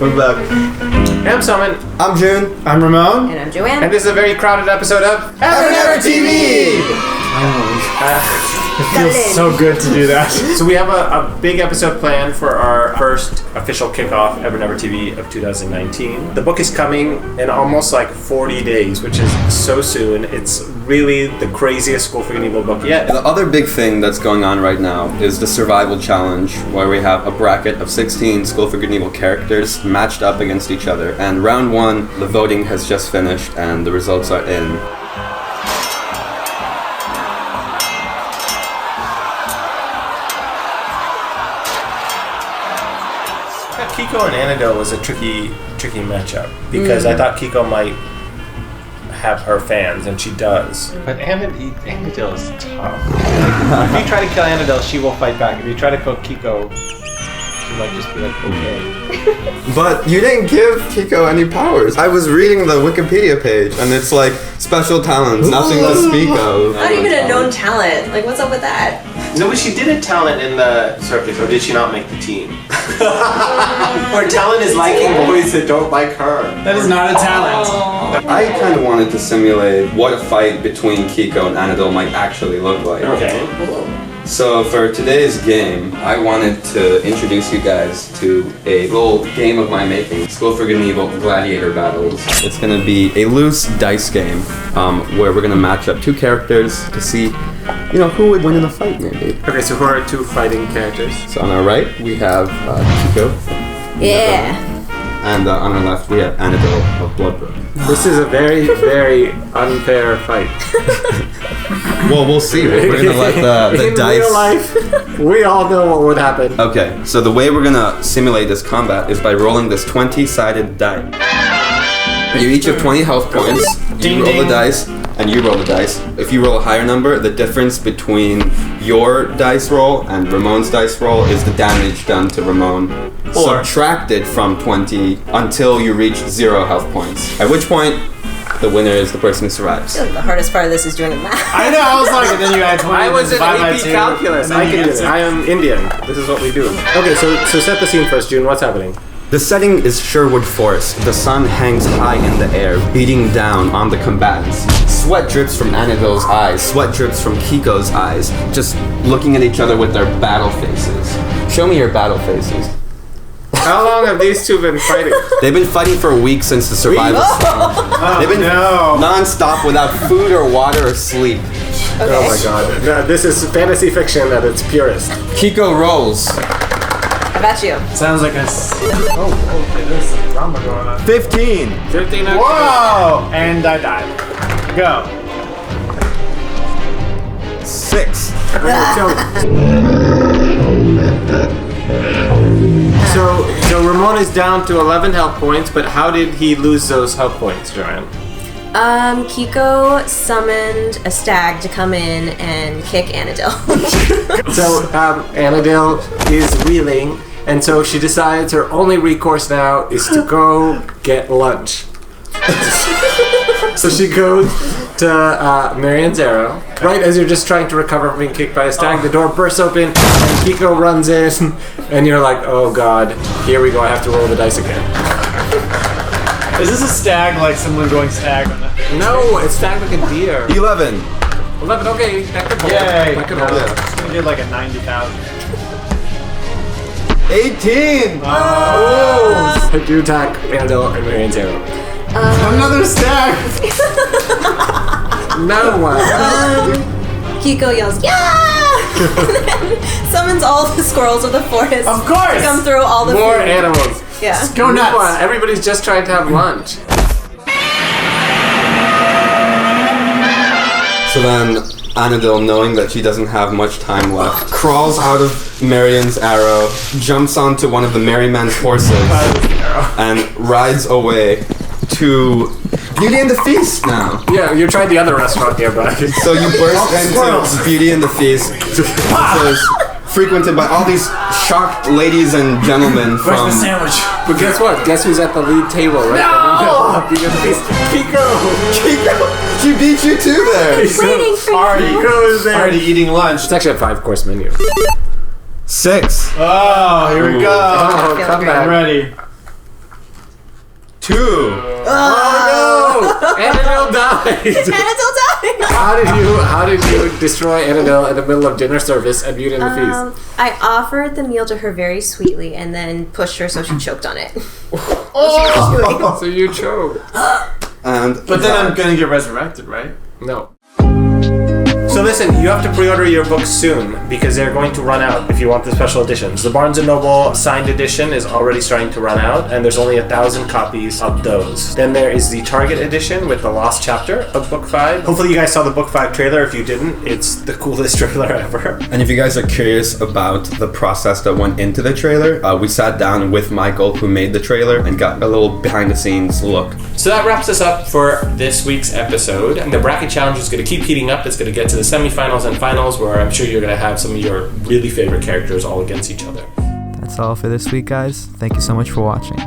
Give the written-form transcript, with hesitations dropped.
We're back. I'm Summon. I'm June. I'm Ramon. And I'm Joanne. And this is a very crowded episode of EverNever TV! It feels so good to do that. So we have a big episode planned for our first official kickoff, EverNever TV of 2019. The book is coming in almost like 40 days, which is so soon. It's really the craziest School for Good and Evil book yet. The other big thing that's going on right now is the survival challenge, where we have a bracket of 16 School for Good and Evil characters matched up against each other. And round one, the voting has just finished and the results are in. Kiko and Annabelle was a tricky matchup because I thought Kiko might have her fans, and she does. But Annabelle is tough. If you try to kill Annabelle, she will fight back. If you try to kill Kiko, she might just be like, okay. But you didn't give Kiko any powers. I was reading the Wikipedia page and it's like special talents, nothing to speak of. Not even a known talent. Like, what's up with that? No, but she did a talent in the circus, or did she not make the team? Her talent is liking boys that don't like her. That is not a talent. I kind of wanted to simulate what a fight between Kiko and Annabelle might actually look like. Okay. So for today's game, I wanted to introduce you guys to a little game of my making, School for Good and Evil Gladiator Battles. It's going to be a loose dice game where we're going to match up two characters to see, who would win in a fight maybe. Okay, so who are our two fighting characters? So on our right, we have Kiko. Yeah. And on our left, we have Annabelle of Bloodbrook. This is a very, very unfair fight. Well, we'll see. We're going to let the in dice... In real life, we all know what would happen. Okay, so the way we're going to simulate this combat is by rolling this 20-sided die. You each have 20 health points. You roll the dice, and you roll the dice. If you roll a higher number, the difference between your dice roll and Ramon's dice roll is the damage done to Ramon. Subtracted from 20 until you reach 0 health points. At which point, the winner is the person who survives. I feel like the hardest part of this is doing the math. I know, I was like, and then you add 20. I was in AP calculus. I can do it. it. I am Indian. This is what we do. Okay, so set the scene first, June. What's happening? The setting is Sherwood Forest. The sun hangs high in the air, beating down on the combatants. Sweat drips from Annabelle's eyes, sweat drips from Kiko's eyes, just looking at each other with their battle faces. Show me your battle faces. How long have these two been fighting? They've been fighting for weeks since the survival challenge. They've been non-stop without food or water or sleep. Okay. Oh my god. No, this is fantasy fiction at its purest. Kiko rolls. How about you? Sounds like a... Oh, okay, there's some drama going on. 15. 15. Whoa! And I died. Go. 6. So Ramon is down to 11 health points, but how did he lose those health points, Joanne? Kiko summoned a stag to come in and kick Annabelle. So Annabelle is reeling, and so she decides her only recourse now is to go get lunch. So she goes to Marianne's Arrow. Right as you're just trying to recover from being kicked by a stag, the door bursts open, and Kiko runs in, and you're like, oh god, here we go, I have to roll the dice again. Is this a stag, like someone going stag? No, it's stag like a deer. 11. 11, okay, that could hold. Yay! That could hold. We did like a 90,000. 18. Oh! I do attack Annabelle and Marianne's Arrow. Another stag! No one. Kiko yells, yeah! And then summons all the squirrels of the forest. Of course! To come through all the More food. animals. Yeah. Go nuts! Come on, everybody's just trying to have lunch. So then Annabelle, knowing that she doesn't have much time left, crawls out of Marianne's Arrow, jumps onto one of the Merryman's horses, and rides away to Beauty and the Feast now. Yeah, you tried the other restaurant nearby. So you burst into Beauty and the Feast, which is frequented by all these shocked ladies and gentlemen Where's from... the sandwich? But guess what? Guess who's at the lead table, right? No! Kiko! Kiko! She beat you too there! Waiting for you. Already eating lunch. It's actually a 5-course menu. 6. Oh, here we go. Oh, come Feeling back. I'm ready. 2. Oh no! Annabelle died! Annabelle died! How did you destroy Annabelle in the middle of dinner service at Beauty and the Feast? I offered the meal to her very sweetly and then pushed her so she choked on it. So you choked. But then I'm gonna get resurrected, right? No. So listen, you have to pre-order your books soon because they're going to run out if you want the special editions. The Barnes & Noble signed edition is already starting to run out, and there's only 1,000 copies of those. Then there is the Target edition with the lost chapter of Book 5. Hopefully you guys saw the Book 5 trailer. If you didn't, it's the coolest trailer ever. And if you guys are curious about the process that went into the trailer, we sat down with Michael, who made the trailer, and got a little behind-the-scenes look. So that wraps us up for this week's episode. And the bracket challenge is going to keep heating up. It's going to get to the semifinals and finals, where I'm sure you're going to have some of your really favorite characters all against each other. That's all for this week, guys. Thank you so much for watching.